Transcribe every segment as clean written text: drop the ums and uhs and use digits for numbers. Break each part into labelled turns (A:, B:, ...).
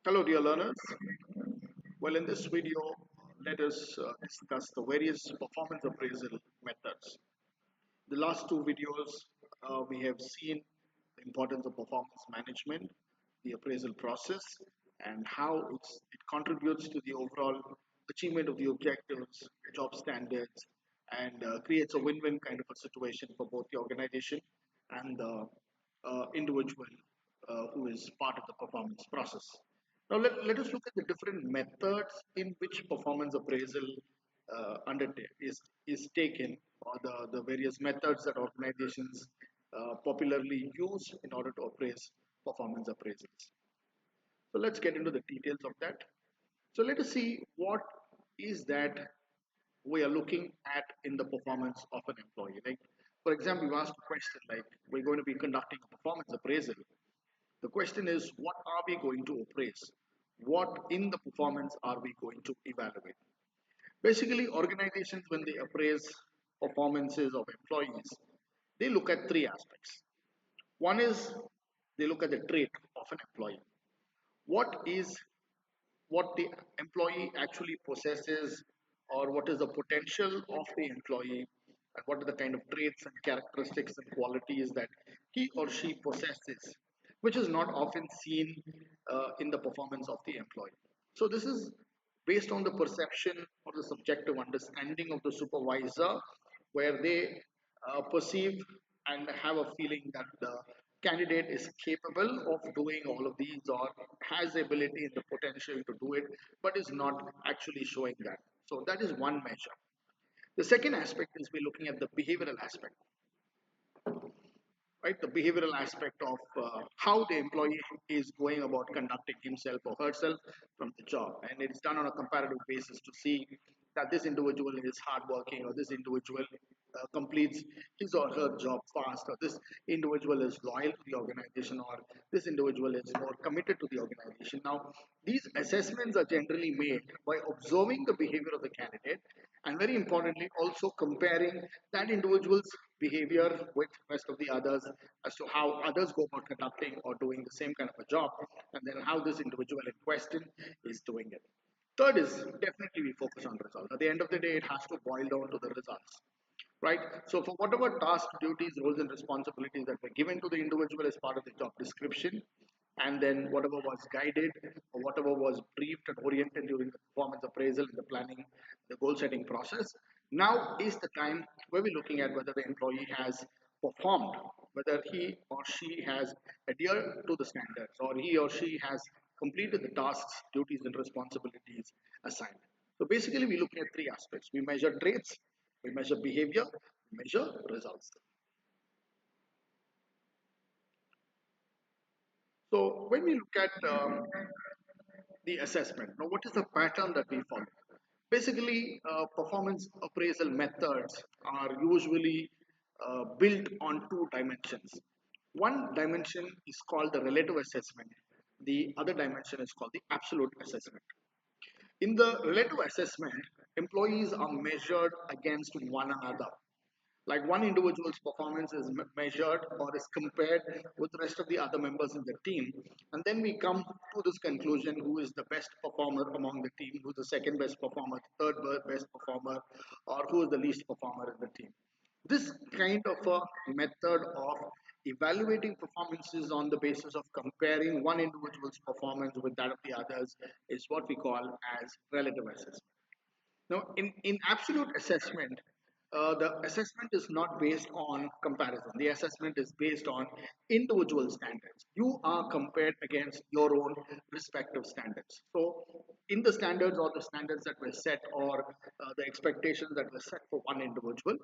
A: Hello, dear learners. Well, in this video, let us discuss the various performance appraisal methods. The last two videos, we have seen the importance of performance management, the appraisal process, and how it contributes to the overall achievement of the objectives, job standards, and creates a win-win kind of a situation for both the organization and the individual who is part of the performance process. Now, let us look at the different methods in which performance appraisal is taken, or the various methods that organizations popularly use in order to appraise performance appraisals. So let's get into the details of that. So let us see what is that we are looking at in the performance of an employee. Like, for example, you asked a question like, we're going to be conducting a performance appraisal. The question is, what are we going to appraise? What in the performance are we going to evaluate? Basically, organizations, when they appraise performances of employees, they look at three aspects. One is they look at the trait of an employee. What is what the employee actually possesses, or what is the potential of the employee, and what are the kind of traits and characteristics and qualities that he or she possesses, which is not often seen in the performance of the employee. So this is based on the perception or the subjective understanding of the supervisor, where they perceive and have a feeling that the candidate is capable of doing all of these, or has the ability and the potential to do it, but is not actually showing that. So that is one measure. The second aspect is we're looking at the behavioral aspect, right? The behavioral aspect of how the employee is going about conducting himself or herself from the job, and it's done on a comparative basis to see that this individual is hardworking, or this individual completes his or her job fast, or this individual is loyal to the organization, or this individual is more committed to the organization. Now, these assessments are generally made by observing the behavior of the candidate, and very importantly also comparing that individual's behavior with rest of the others, as to how others go about conducting or doing the same kind of a job, and then how this individual in question is doing it. Third is definitely we focus on results. At the end of the day, it has to boil down to the results, right? So for whatever task, duties, roles, and responsibilities that were given to the individual as part of the job description, and then whatever was guided or whatever was briefed and oriented during the performance appraisal and the planning, the goal setting process, now is the time where we're looking at whether the employee has performed, whether he or she has adhered to the standards, or he or she has completed the tasks, duties, and responsibilities assigned. So basically, we're looking at three aspects. We measure traits, we measure behavior, we measure results. So when we look at the assessment, now what is the pattern that we follow? Basically, performance appraisal methods are usually built on two dimensions. One dimension is called the relative assessment. The other dimension is called the absolute assessment. In the relative assessment, employees are measured against one another. Like one individual's performance is measured or is compared with the rest of the other members in the team, and then we come to this conclusion: who is the best performer among the team, who's the second best performer, third best performer, or who is the least performer in the team. This kind of a method of evaluating performances on the basis of comparing one individual's performance with that of the others is what we call as relative assessment. Now, in absolute assessment, the assessment is not based on comparison. The assessment is based on individual standards. You are compared against your own respective standards. So, in the standards, or the standards that were set, or the expectations that were set for one individual,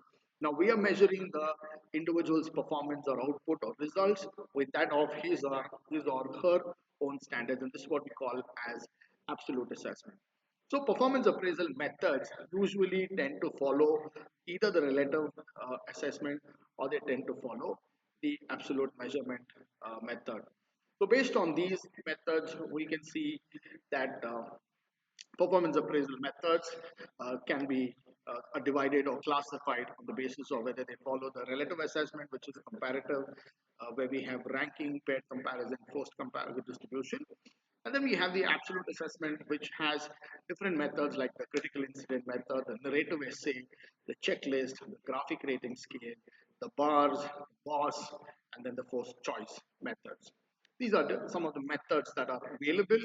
A: now we are measuring the individual's performance or output or results with that of his or her own standards, and this is what we call as absolute assessment. So performance appraisal methods usually tend to follow either the relative assessment, or they tend to follow the absolute measurement method. So based on these methods, we can see that performance appraisal methods can be divided or classified on the basis of whether they follow the relative assessment, which is comparative, where we have ranking, paired comparison, post comparative distribution, And then we have the absolute assessment, which has different methods like the critical incident method, the narrative essay, the checklist, the graphic rating scale, the bars, boss, and then the forced choice methods. These are some of the methods that are available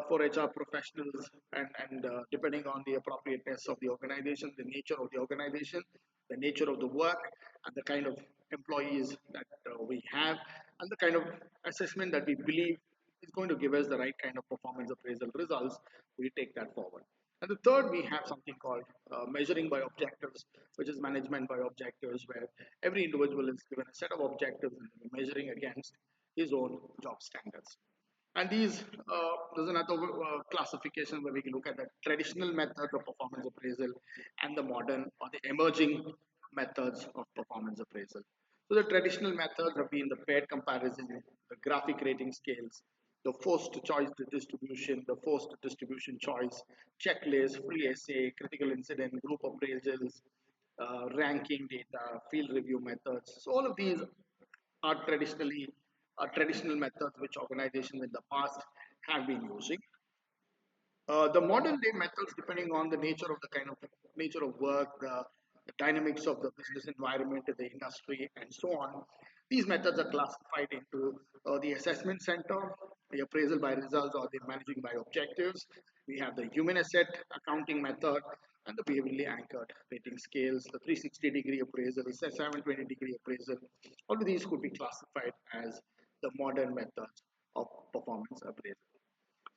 A: for HR professionals, and depending on the appropriateness of the organization, the nature of the organization, the nature of the work, and the kind of employees that we have, and the kind of assessment that we believe is going to give us the right kind of performance appraisal results, we take that forward. And the third, we have something called measuring by objectives, which is management by objectives, where every individual is given a set of objectives and measuring against his own job standards. And there's another classification where we can look at the traditional method of performance appraisal and the modern or the emerging methods of performance appraisal. So the traditional methods have been the paired comparison, the graphic rating scales, the forced choice distribution, the forced distribution choice, checklist, free essay, critical incident, group appraisals, ranking data, field review methods. So all of these are traditional methods which organizations in the past have been using. The modern day methods, depending on the nature of the kind of nature of work, the dynamics of the business environment, the industry, and so on, these methods are classified into the assessment center, the appraisal by results, or the managing by objectives. We have the human asset accounting method and the behaviorally anchored rating scales, the 360-degree appraisal, the 720-degree appraisal. All of these could be classified as the modern methods of performance appraisal.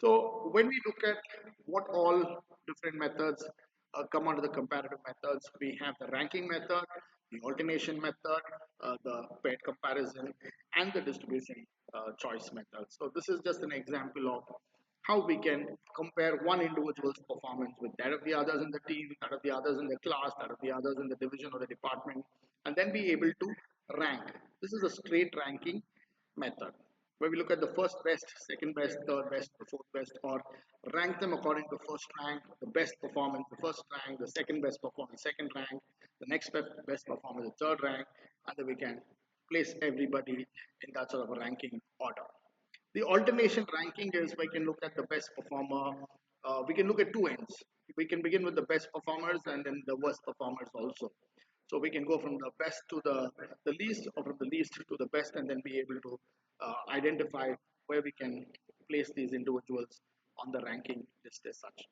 A: So when we look at what all different methods come under the comparative methods, we have the ranking method, the alternation method, the paired comparison, and the distribution choice method. So this is just an example of how we can compare one individual's performance with that of the others in the team, that of the others in the class, that of the others in the division or the department, and then be able to rank. This is a straight ranking method where we look at the first best, second best, third best, the fourth best, or rank them according to first rank, the best performance, the first rank, the second best performance, second rank, the next best performance, the third rank, and then we can place everybody in that sort of a ranking order. The alternation ranking is we can look at the best performer. We can look at two ends. We can begin with the best performers and then the worst performers also. So we can go from the best to the least, or from the least to the best, and then be able to identify where we can place these individuals on the ranking list as such.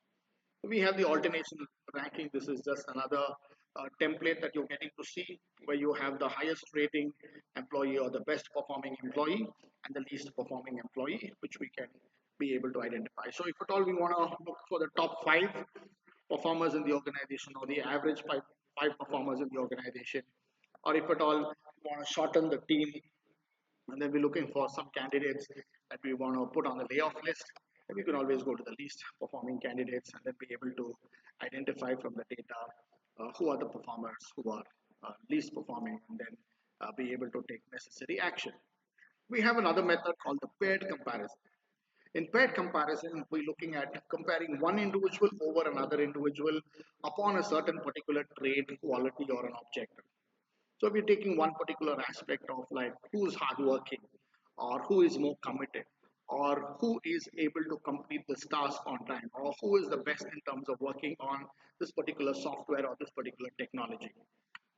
A: We have the alternation ranking. This is just another template that you're getting to see where you have the highest rating employee or the best performing employee and the least performing employee, which we can be able to identify. So if at all we want to look for the top five performers in the organization or the average five performers in the organization, or if at all we want to shorten the team and then we're looking for some candidates that we want to put on the layoff list. And we can always go to the least performing candidates and then be able to identify from the data who are the performers who are least performing, and then be able to take necessary action. We have another method called the paired comparison. In paired comparison, we're looking at comparing one individual over another individual upon a certain particular trait, quality, or an objective. So we're taking one particular aspect of like who's hardworking, or who is more committed, or who is able to complete this task on time, or who is the best in terms of working on this particular software or this particular technology.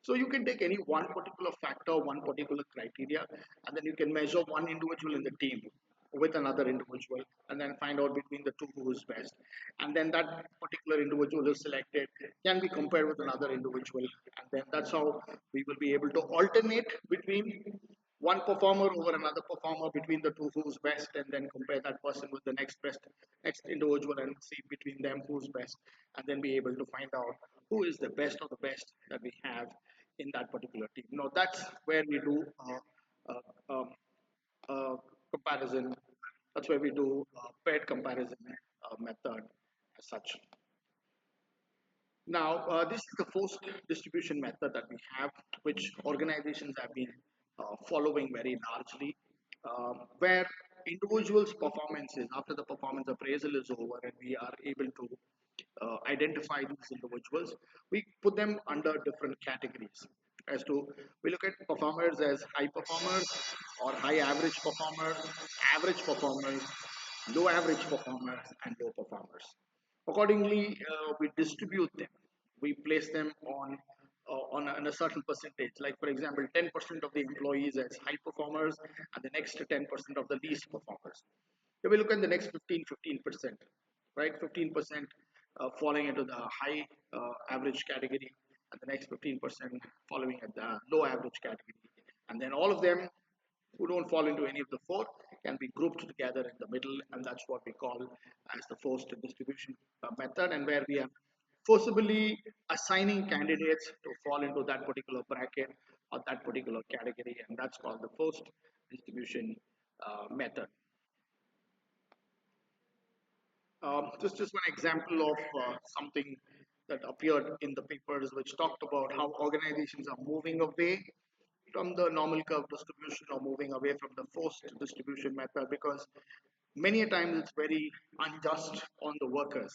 A: So you can take any one particular factor, one particular criteria, and then you can measure one individual in the team with another individual, and then find out between the two who is best. And then that particular individual is selected, can be compared with another individual, and then that's how we will be able to alternate between one performer over another performer, between the two who's best, and then compare that person with the next individual, and see between them who's best, and then be able to find out who is the best of the best that we have in that particular team. Now that's where we do uh, comparison. That's where we do paired comparison method as such. Now, this is the forced distribution method that we have, which organizations have been following very largely, where individuals' performances after the performance appraisal is over and we are able to identify these individuals, we put them under different categories. As to we look at performers as high performers or high average performers, average performers, low average performers, and low performers. Accordingly, we distribute them. We place them on a certain percentage. Like for example, 10% of the employees as high performers, and the next 10% of the least performers. If we look at the next 15%, right? 15% falling into the high average category, and the next 15% following at the low average category, and then all of them who don't fall into any of the four can be grouped together in the middle, and that's what we call as the forced distribution method, and where we are forcibly assigning candidates to fall into that particular bracket or that particular category, and that's called the forced distribution method. Just one example of something that appeared in the papers, which talked about how organizations are moving away from the normal curve distribution or moving away from the forced distribution method, because many a times it's very unjust on the workers,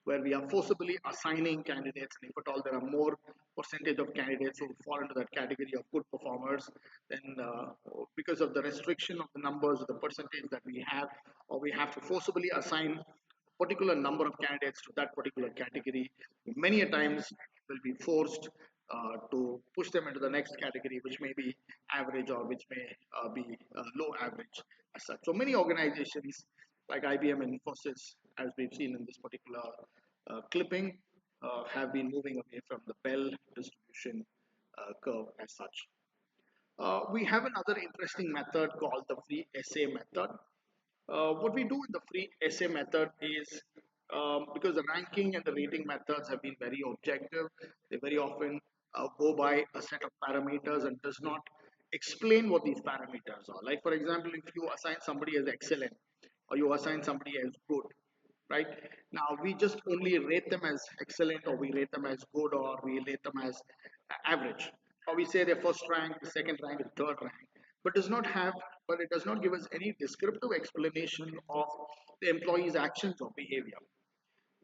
A: where we are forcibly assigning candidates, and if at all there are more percentage of candidates who fall into that category of good performers, then because of the restriction of the numbers, the percentage that we have, or we have to forcibly assign a particular number of candidates to that particular category, many a times will be forced to push them into the next category, which may be average or which may be low average as such. So many organizations like IBM and Infosys, as we've seen in this particular clipping, have been moving away from the bell distribution curve as such. We have another interesting method called the free essay method. What we do in the free essay method is, because the ranking and the rating methods have been very objective, they very often go by a set of parameters and does not explain what these parameters are. Like for example, if you assign somebody as excellent or you assign somebody as good, right? Now we just only rate them as excellent, or we rate them as good, or we rate them as average, or we say they're first rank, the second rank, and third rank, but does not have, but it does not give us any descriptive explanation of the employee's actions or behavior,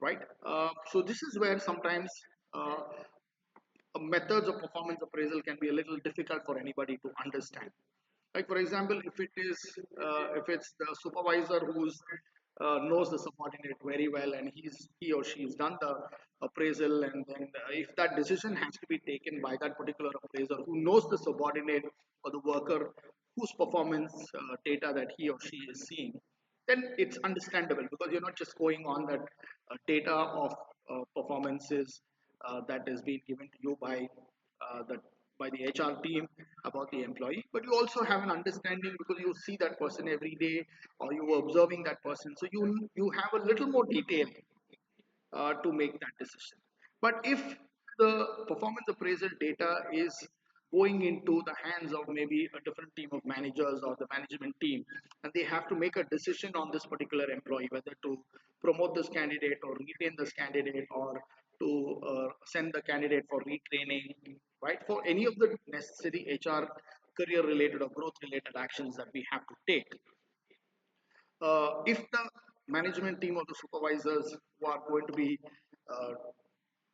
A: right? So this is where sometimes uh, methods of performance appraisal can be a little difficult for anybody to understand. Like for example, if it's the supervisor who's knows the subordinate very well, and he or she's done the appraisal, and then if that decision has to be taken by that particular appraiser who knows the subordinate or the worker whose performance data that he or she is seeing, then it's understandable, because you're not just going on that data of performances that is being given to you the by the HR team about the employee, but you also have an understanding because you see that person every day, or you are observing that person, so you have a little more detail to make that decision. But if the performance appraisal data is going into the hands of maybe a different team of managers or the management team, and they have to make a decision on this particular employee, whether to promote this candidate or retain this candidate, or to send the candidate for retraining, right? For any of the necessary HR career related or growth related actions that we have to take, if the management team or the supervisors who are going to be uh,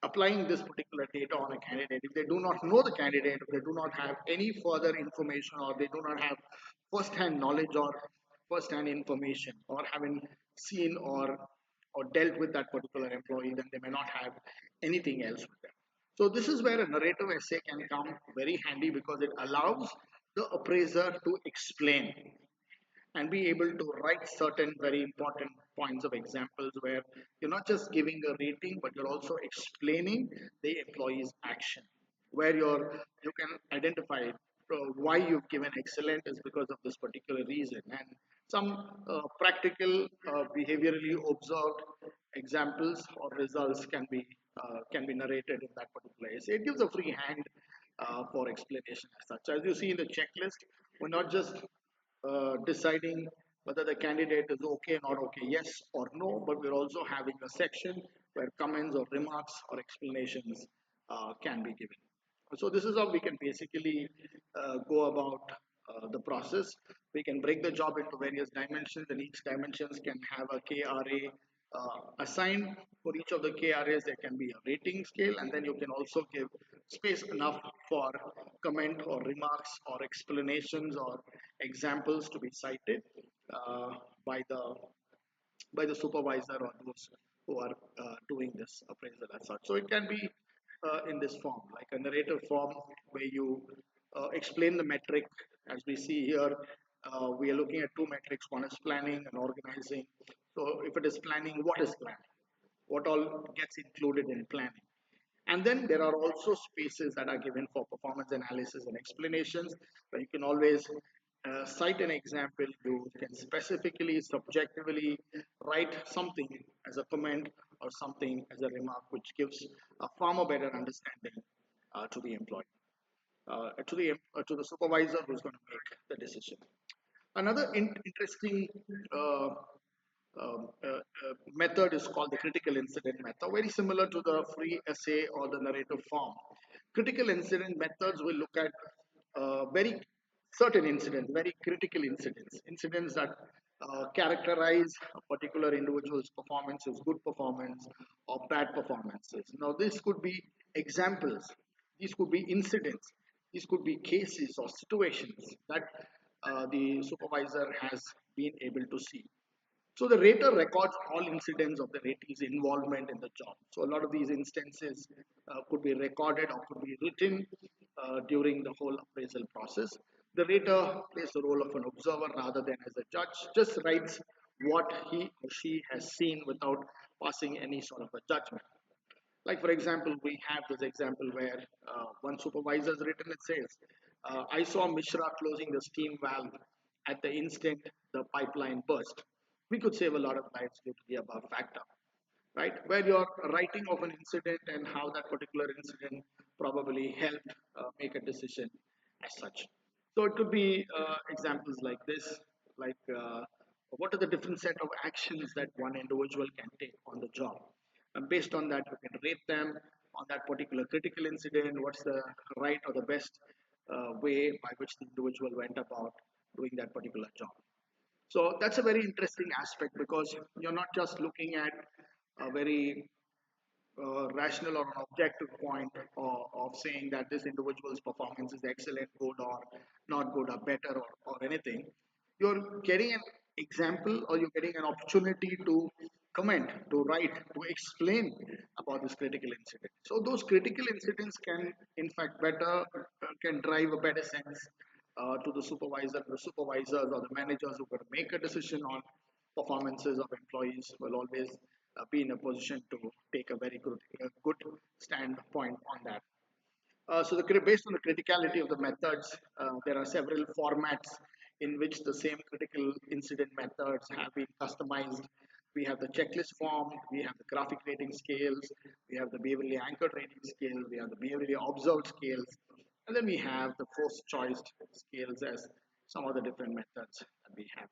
A: applying this particular data on a candidate, if they do not know the candidate, if they do not have any further information, or they do not have first-hand knowledge or first-hand information, or having seen or dealt with that particular employee, then they may not have anything else with them. So this is where a narrative essay can come very handy, because it allows the appraiser to explain and be able to write certain very important points of examples, where you're not just giving a rating, but you're also explaining the employee's action, where you can identify why you've given excellent is because of this particular reason, and some practical behaviorally observed examples or results can be narrated in that particular essay. It gives a free hand for explanation as such. As you see in the checklist, we're not just deciding whether the candidate is okay, not okay, yes or no, but we're also having a section where comments or remarks or explanations can be given. So this is how we can basically go about the process. We can break the job into various dimensions, and each dimensions can have a KRA assigned. For each of the KRAs, there can be a rating scale, and then you can also give space enough for comment or remarks or explanations or examples to be cited by the by the supervisor or those who are doing this appraisal as such. So it can be in this form, like a narrative form where you explain the metric. As we see here, we are looking at two metrics. One is planning and organizing. So if it is planning, what is planning? What all gets included in planning? And then there are also spaces that are given for performance analysis and explanations, where you can always cite an example. You can specifically, subjectively write something as a comment or something as a remark, which gives a far more better understanding to the employee, to the supervisor who's going to make the decision. Another interesting uh, method is called the critical incident method, very similar to the free essay or the narrative form. Critical incident methods will look at very certain incidents, very critical incidents that characterize a particular individual's performances, good performance or bad performances. Now, this could be examples, these could be incidents, these could be cases or situations that the supervisor has been able to see. So the rater records all incidents of the ratee's involvement in the job. So a lot of these instances could be recorded or could be written during the whole appraisal process. The rater plays the role of an observer rather than as a judge, just writes what he or she has seen without passing any sort of a judgment. Like, for example, we have this example where one supervisor has written, it says, I saw Mishra closing the steam valve at the instant the pipeline burst. We could save a lot of lives due to the above factor, right? Where you're writing of an incident and how that particular incident probably helped make a decision as such. So it could be examples like this, like what are the different set of actions that one individual can take on the job. And based on that, you can rate them on that particular critical incident. What's the right or the best way by which the individual went about doing that particular job. So that's a very interesting aspect because you're not just looking at a very rational or an objective point of saying that this individual's performance is excellent, good, or not good, or better, or anything. You're getting an example or you're getting an opportunity to comment, to write, to explain about this critical incident. So those critical incidents can, in fact, can drive a better sense to the supervisors or the managers who are going to make a decision on performances of employees will always be in a position to take a very good standpoint on that. Based on the criticality of the methods, there are several formats in which the same critical incident methods have been customized. We have the checklist form, we have the graphic rating scales, we have the behaviorally anchored rating scale, we have the behaviorally observed scales, and then we have the forced choice scales as some of the different methods that we have.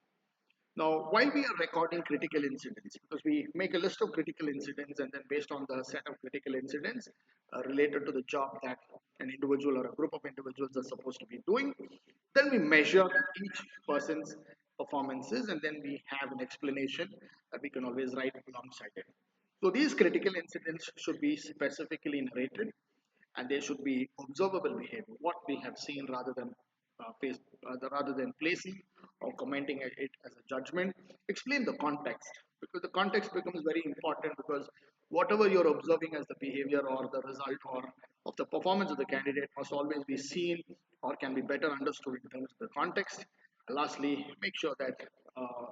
A: Now, while we are recording critical incidents, because we make a list of critical incidents and then based on the set of critical incidents related to the job that an individual or a group of individuals are supposed to be doing, then we measure each person's performances and then we have an explanation that we can always write alongside it. So these critical incidents should be specifically narrated and there should be observable behavior, what we have seen rather than placing or commenting it as a judgment. Explain the context because the context becomes very important because whatever you're observing as the behavior or the result or of the performance of the candidate must always be seen or can be better understood in terms of the context. And lastly, make sure that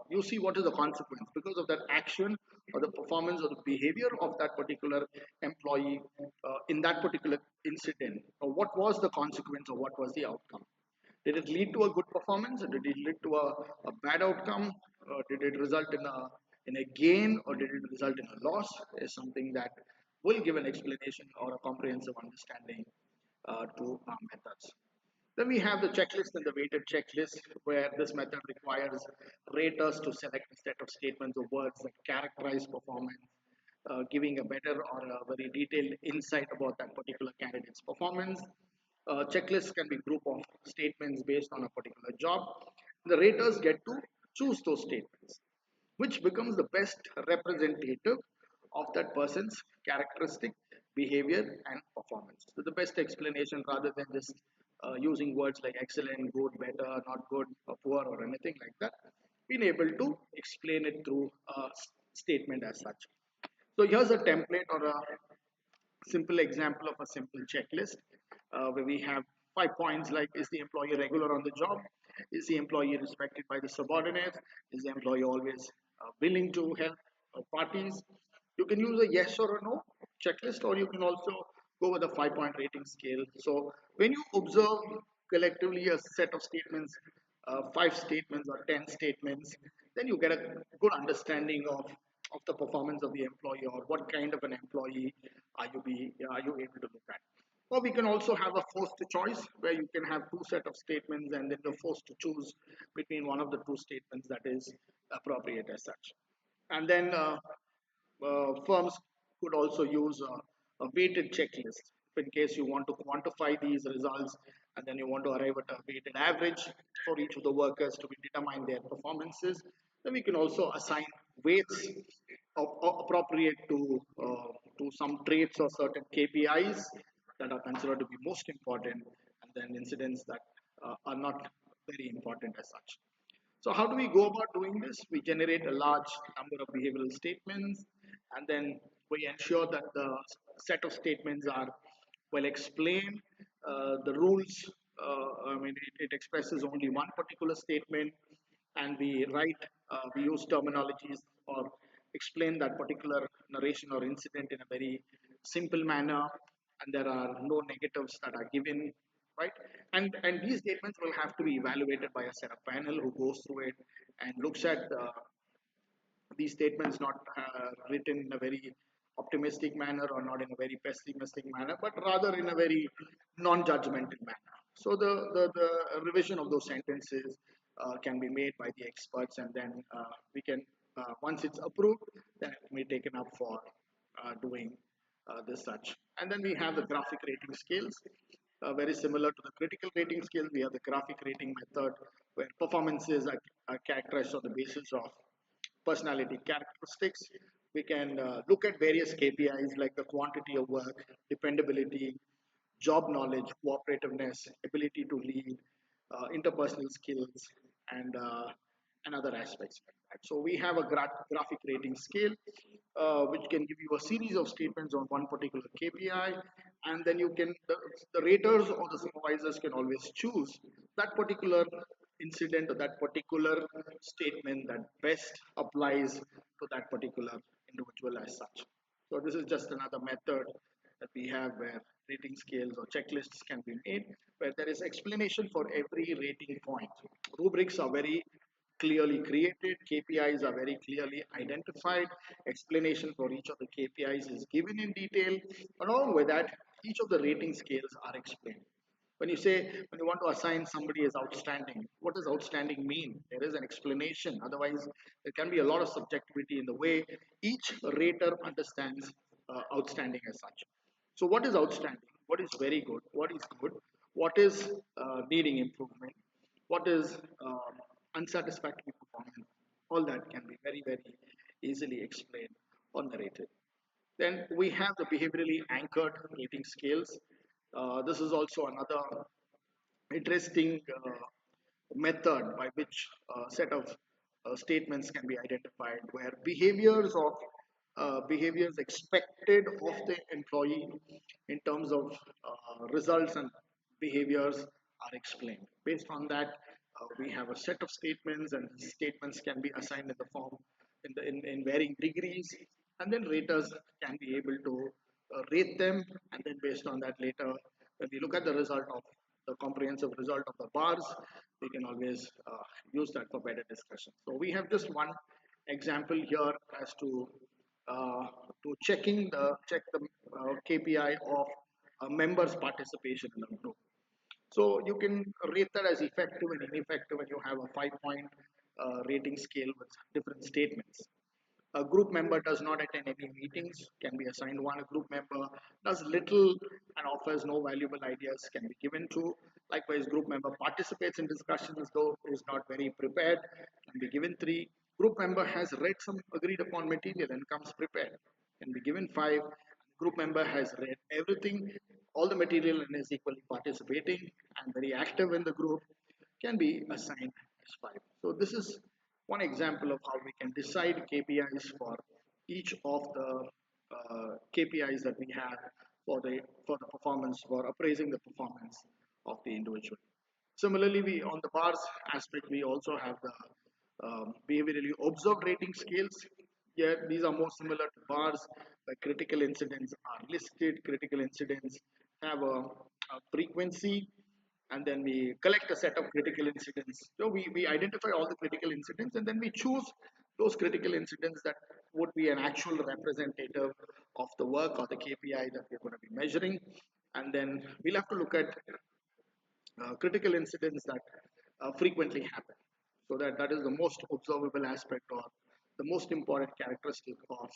A: you see what is the consequence because of that action or the performance or the behavior of that particular employee in that particular incident. What was the consequence or what was the outcome? Did it lead to a good performance or did it lead to a bad outcome? Did it result in a gain or did it result in a loss? Is something that will give an explanation or a comprehensive understanding to our methods. Then we have the checklist and the weighted checklist, where this method requires raters to select a set of statements or words that characterize performance, giving a better or a very detailed insight about that particular candidate's performance. Checklists can be group of statements based on a particular job. The raters get to choose those statements, which becomes the best representative of that person's characteristic, behavior, and performance. So the best explanation rather than just using words like excellent, good, better, not good, or poor, or anything like that. been able to explain it through a statement as such. So here's a template or a simple example of a simple checklist where we have 5 points like: is the employee regular on the job? Is the employee respected by the subordinates? Is the employee always willing to help parties? You can use a yes or a no checklist, or you can also go with a 5 point rating scale. So when you observe collectively a set of statements, 5 statements or 10 statements, then you get a good understanding of the performance of the employee, or what kind of an employee are you able to look at. Or we can also have a forced choice where you can have two set of statements and then you're forced to choose between one of the two statements that is appropriate as such. And then firms could also use a weighted checklist in case you want to quantify these results and then you want to arrive at a weighted average for each of the workers to be determine their performances. Then we can also assign weights appropriate to some traits or certain KPIs that are considered to be most important, and then incidents that are not very important as such. So how do we go about doing this? We generate a large number of behavioral statements, and then we ensure that the set of statements are well explained. The rules, it expresses only one particular statement, and we use terminologies or explain that particular narration or incident in a very simple manner, and there are no negatives that are given, right? And these statements will have to be evaluated by a set of panel who goes through it and looks at these statements, not written in a very optimistic manner or not in a very pessimistic manner, but rather in a very non-judgmental manner. So the revision of those sentences can be made by the experts, and then we can, once it's approved, then it can be taken up for doing this such. And then we have the graphic rating scales. Very similar to the critical rating scale, we have the graphic rating method where performances are characterized on the basis of personality characteristics. We can look at various KPIs like the quantity of work, dependability, job knowledge, cooperativeness, ability to lead, interpersonal skills, and and other aspects like that. So we have a graphic rating scale, which can give you a series of statements on one particular KPI, and then the raters or the supervisors can always choose that particular incident or that particular statement that best applies to that particular individual as such. So this is just another method that we have where rating scales or checklists can be made, where there is explanation for every rating point. Rubrics are very clearly created, KPIs are very clearly identified, explanation for each of the KPIs is given in detail. Along with that, each of the rating scales are explained. When you want to assign somebody as outstanding, what does outstanding mean? There is an explanation. Otherwise, there can be a lot of subjectivity in the way each rater understands outstanding as such. So, what is outstanding? What is very good? What is good? What is needing improvement? What is unsatisfactory performance? All that can be very, very easily explained or narrated. Then we have the behaviorally anchored rating scales. This is also another interesting method by which a set of statements can be identified where behaviors expected of the employee in terms of results and behaviors are explained. Based on that, we have a set of statements, and these statements can be assigned in the form in varying degrees, and then raters can be able to rate them, and then based on that later, when we look at the comprehensive result of the bars, we can always use that for better discussion. So we have just one example here as uh, to check the KPI of members' participation in the group. So you can rate that as effective and ineffective when you have a 5 point rating scale with different statements. A group member does not attend any meetings, can be assigned one. A group member does little and offers no valuable ideas, can be given two. Likewise, group member participates in discussions though is not very prepared, can be given three. Group member has read some agreed upon material and comes prepared, can be given five. Group member has read everything, all the material, and is equally participating and very active in the group, can be assigned as five. So this is one example of how we can decide KPIs for each of the KPIs that we have for the performance, for appraising the performance of the individual. Similarly, we on the bars aspect, we also have the behaviorally observed rating scales. Yeah, these are more similar to bars, where critical incidents are listed. Critical incidents have a frequency, and then we collect a set of critical incidents. So we identify all the critical incidents, and then we choose those critical incidents that would be an actual representative of the work or the KPI that we're going to be measuring. And then we'll have to look at critical incidents that frequently happen. So that is the most observable aspect or the most important characteristic of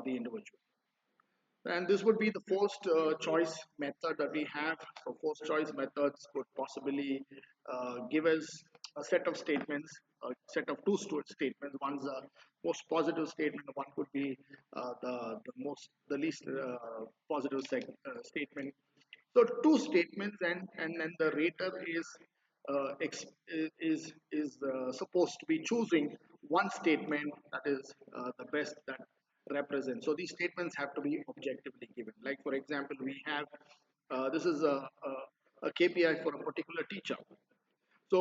A: the individual. And this would be the first choice method that we have. So first choice methods could possibly give us a set of statements, a set of statements. One's a most positive statement, one could be the least positive statement. So two statements, and then the rater is supposed to be choosing one statement that is the best that represents. So these statements have to be objectively given. Like for example, we have this is a KPI for a particular teacher. So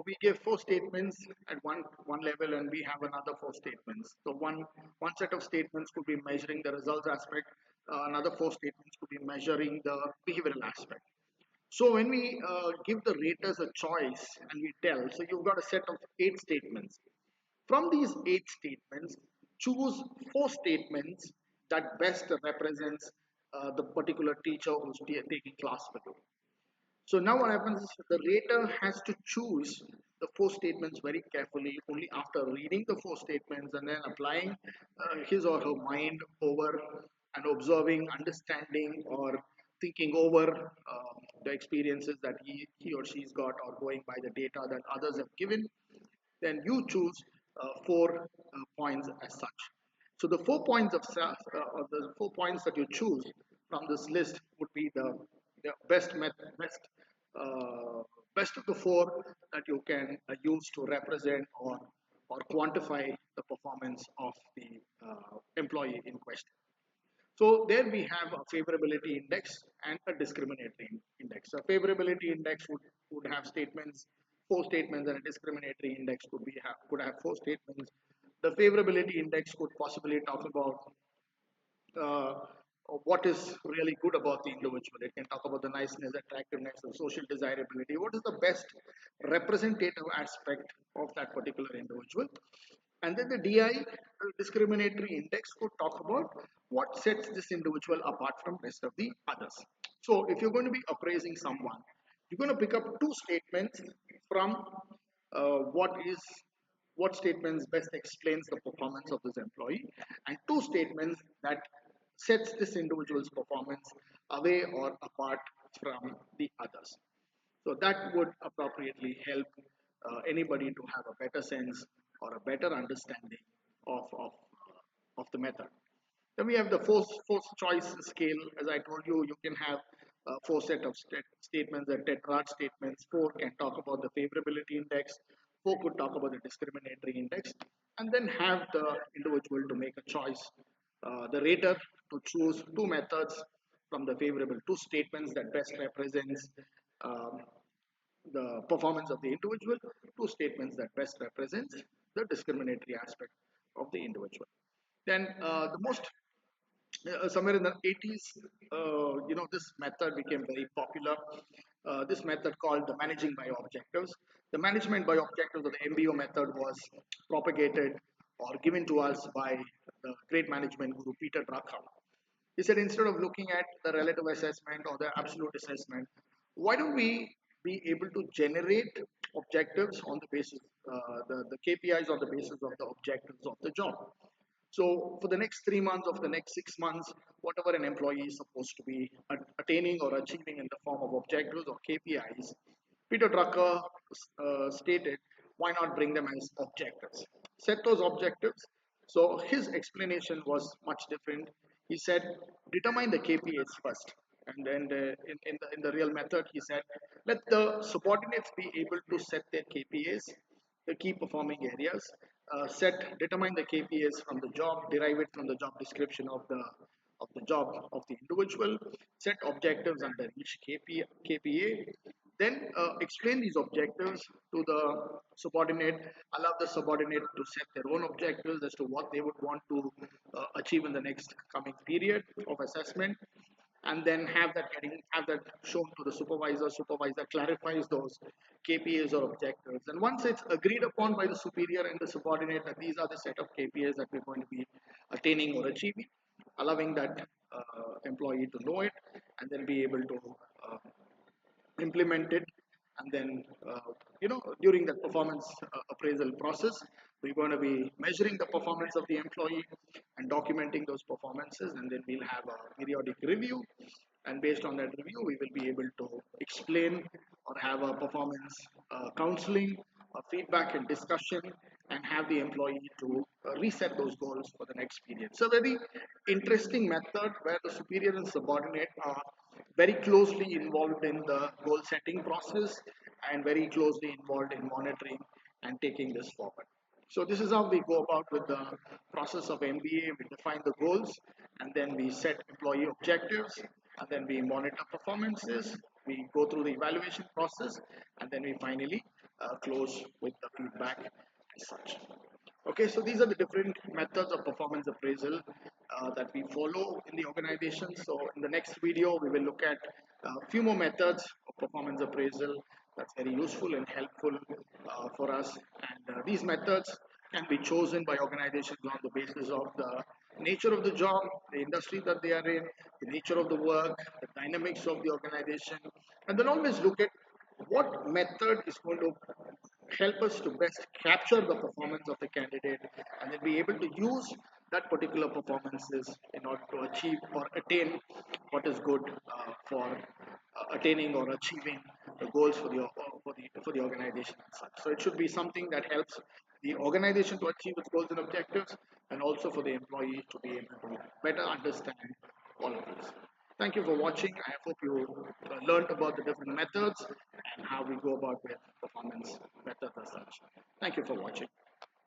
A: we give four statements at one level, and we have another four statements. So one set of statements could be measuring the results aspect. Another four statements could be measuring the behavioral aspect. So when we give the raters a choice and we tell, so you've got a set of eight statements. From these eight statements, choose four statements that best represents the particular teacher who's taking class with you. So now what happens is the rater has to choose the four statements very carefully only after reading the four statements and then applying his or her mind over and observing, understanding, or thinking over the experiences that he or she's got, or going by the data that others have given. Then you choose four points as such. So the 4 points of the 4 points that you choose from this list would be the best method, best of the four that you can use to represent or quantify the performance of the employee in question. So there we have a favorability index and a discriminatory index. A favorability index would have statements, four statements, and a discriminatory index could have four statements. The favorability index could possibly talk about uh, what is really good about the individual. It can talk about the niceness, attractiveness, the social desirability. What is the best representative aspect of that particular individual? And then the DI, discriminatory index, could talk about what sets this individual apart from rest of the others. So if you're going to be appraising someone, you're going to pick up two statements from what is what statements best explains the performance of this employee, and two statements that sets this individual's performance away or apart from the others. So that would appropriately help anybody to have a better sense or a better understanding of the method. Then we have the force choice scale. As I told you, you can have four set of statements, the tetrad statements. Four can talk about the favorability index. Four could talk about the discriminatory index, and then have the individual to make a choice. The rater to choose two methods from the favorable, two statements that best represents um, the performance of the individual, two statements that best represents the discriminatory aspect of the individual. Then the most somewhere in the 80s, this method became very popular. This method called the managing by objectives. The management by objectives, or the MBO method, was propagated or given to us by the great management guru Peter Drucker. He said instead of looking at the relative assessment or the absolute assessment, why don't we be able to generate objectives on the basis, the KPIs on the basis of the objectives of the job. So for the next 3 months, of the next 6 months, whatever an employee is supposed to be attaining or achieving in the form of objectives or KPIs, Peter Drucker stated, why not bring them as objectives? Set those objectives. So his explanation was much different. He said, determine the KPIs first. And then in the real method, he said, let the subordinates be able to set their KPIs, the key performing areas, determine the KPIs from the job, derive it from the job description of the job of the individual, set objectives under each KPA, then explain these objectives to the subordinate, allow the subordinate to set their own objectives as to what they would want to achieve in the next coming period of assessment, and then have that shown to the supervisor. Supervisor clarifies those KPIs or objectives, and once it's agreed upon by the superior and the subordinate that these are the set of KPIs that we're going to be attaining or achieving, allowing that employee to know it and then be able to uh, implement it. And then during the performance appraisal process, we're going to be measuring the performance of the employee and documenting those performances, and then we'll have a periodic review, and based on that review we will be able to explain or have a performance counseling, feedback and discussion, and have the employee to reset those goals for the next period. So very interesting method where the superior and subordinate are very closely involved in the goal setting process and very closely involved in monitoring and taking this forward. So this is how we go about with the process of MBA. We define the goals, and then we set employee objectives, and then we monitor performances. We go through the evaluation process, and then we finally close with the feedback as such. Okay, so these are the different methods of performance appraisal that we follow in the organization. So in the next video, we will look at a few more methods of performance appraisal that's very useful and helpful for us. And these methods can be chosen by organizations on the basis of the nature of the job, the industry that they are in, the nature of the work, the dynamics of the organization, and then always look at what method is going to help us to best capture the performance of the candidate and then be able to use that particular performances in order to achieve or attain what is good for attaining or achieving the goals for the organization and such. So it should be something that helps the organization to achieve its goals and objectives, and also for the employee to be able to better understand all of this. Thank you for watching. I hope you learned about the different methods and how we go about with performance methods as such. Thank you for watching.